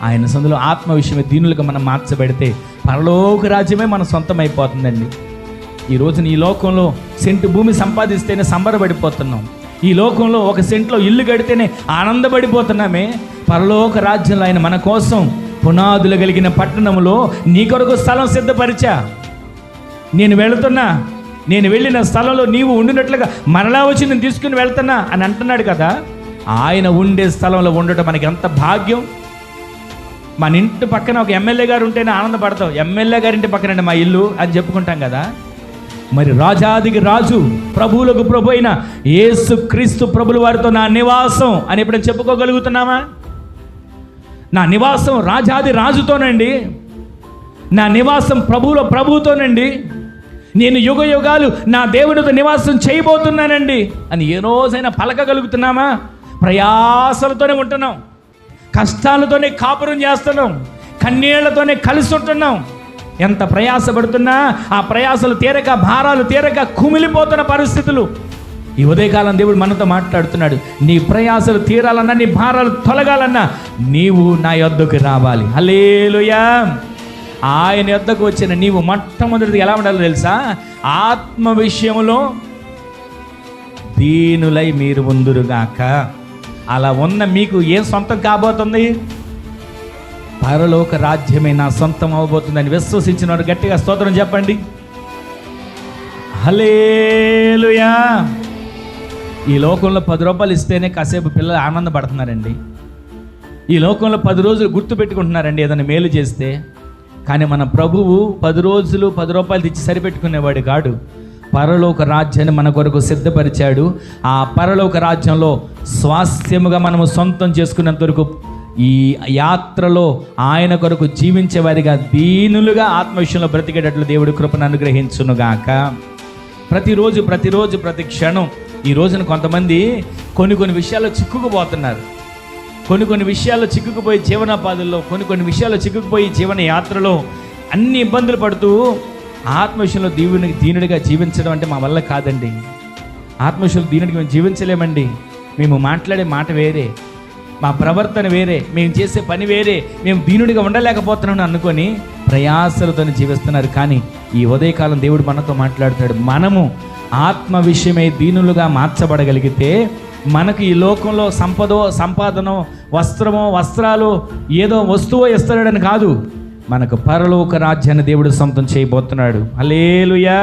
ఆయన సందులో ఆత్మ విషయమే దీనులుగా మనం మార్చబడితే పరలోక రాజ్యమే మన సొంతం అయిపోతుందండి. ఈ రోజున ఈ లోకంలో సెంటు భూమి సంపాదిస్తేనే సంబరపడిపోతున్నాం. ఈ లోకంలో ఒక సెంట్లో ఇల్లు కడితేనే ఆనందపడిపోతున్నామే. పరలోక రాజ్యంలో ఆయన మన కోసం పునాదులు కలిగిన పట్టణంలో నీ కొరకు స్థలం సిద్ధపరిచా. నేను వెళుతున్నా, నేను వెళ్ళిన స్థలంలో నీవు ఉండినట్లుగా మరలా వచ్చి నేను తీసుకుని వెళ్తున్నా అని అంటున్నాడు కదా. ఆయన ఉండే స్థలంలో ఉండటం మనకి ఎంత భాగ్యం. మన ఇంటి పక్కన ఒక ఎమ్మెల్యే గారు ఉంటేనే ఆనందపడతాం. ఎమ్మెల్యే గారి ఇంటి పక్కనండి మా ఇల్లు అని చెప్పుకుంటాం కదా. మరి రాజాదికి రాజు, ప్రభువులకు ప్రభు అయిన యేసు క్రీస్తు ప్రభుల వారితో నా నివాసం అని ఎప్పుడైనా చెప్పుకోగలుగుతున్నామా? నా నివాసం రాజాది రాజుతోనండి, నా నివాసం ప్రభువులో ప్రభువుతోనండి, నేను యుగ యుగాలు నా దేవునితో నివాసం చేయబోతున్నానండి అని ఏ రోజైనా పలకగలుగుతున్నామా? ప్రయాసలతోనే ఉంటున్నాం, కష్టాలతోనే కాపురం చేస్తున్నాం, కన్నీళ్లతోనే కలిసి ఉంటున్నాం. ఎంత ప్రయాసపడుతున్నా ఆ ప్రయాసలు తీరక, భారాలు తీరక కుమిలిపోతున్న పరిస్థితులు. ఈ ఉదయకాలం దేవుడు మనతో మాట్లాడుతున్నాడు. నీ ప్రయాసలు తీరాలన్నా, నీ భారాలు తొలగాలన్నా నీవు నా యొద్దకు రావాలి. హల్లెలూయా. ఆయన యొద్దకు వచ్చిన నీవు మొట్టమొదటిది ఎలా ఉండాలో తెలుసా? ఆత్మ విషయంలో దీనులై మీరు ఉందురుగాక. అలా ఉన్న మీకు ఏం సొంతం కాబోతుంది? పరలోక రాజ్యమే నా సొంతం అవబోతుందని విశ్వసించిన వారు గట్టిగా స్తోత్రం చెప్పండి. హల్లెలూయా. ఈ లోకంలో 10 రూపాయలు ఇస్తేనే కాసేపు పిల్లలు ఆనందపడుతున్నారండి. ఈ లోకంలో 10 రోజులు గుర్తు పెట్టుకుంటున్నారండి ఏదైనా మేలు చేస్తే. కానీ మన ప్రభువు 10 రోజులు 10 రూపాయలు తెచ్చి సరిపెట్టుకునేవాడు కాడు. పరలోక రాజ్యాన్ని మన కొరకు సిద్ధపరిచాడు. ఆ పరలోక రాజ్యంలో స్వాస్థ్యముగా మనము సొంతం చేసుకున్నంత వరకు ఈ యాత్రలో ఆయన కొరకు జీవించే వారిగా దీనులుగా ఆత్మ విషయంలో బ్రతికేటట్లు దేవుడు కృపను అనుగ్రహించునుగాక. ప్రతిరోజు ప్రతి క్షణం. ఈ రోజున కొంతమంది కొన్ని విషయాల్లో చిక్కుకుపోతున్నారు. కొన్ని విషయాల్లో చిక్కుకుపోయి జీవనోపాధుల్లో, కొన్ని విషయాల్లో చిక్కుకుపోయి జీవన యాత్రలో అన్ని ఇబ్బందులు పడుతూ ఆత్మ విషయంలో దీనుడిగా జీవించడం అంటే మా వల్ల కాదండి. ఆత్మ విషయంలో దీనుడిగా మేము జీవించలేమండి. మేము మాట్లాడే మాట వేరే, మా ప్రవర్తన వేరే, మేము చేసే పని వేరే, మేము దీనుడిగా ఉండలేకపోతున్నామని అనుకొని ప్రయాసలతో జీవిస్తున్నారు. కానీ ఈ ఉదయకాలం దేవుడు మనతో మాట్లాడుతాడు. మనము ఆత్మ విషయమై దీనులుగా మార్చబడగలిగితే మనకు ఈ లోకంలో సంపాదనో వస్త్రాలు ఏదో వస్తువో ఇస్తాడని కాదు, మనకు పరలోక రాజ్యాన్ని దేవుడు సొంతం చేయబోతున్నాడు. హల్లెలూయా.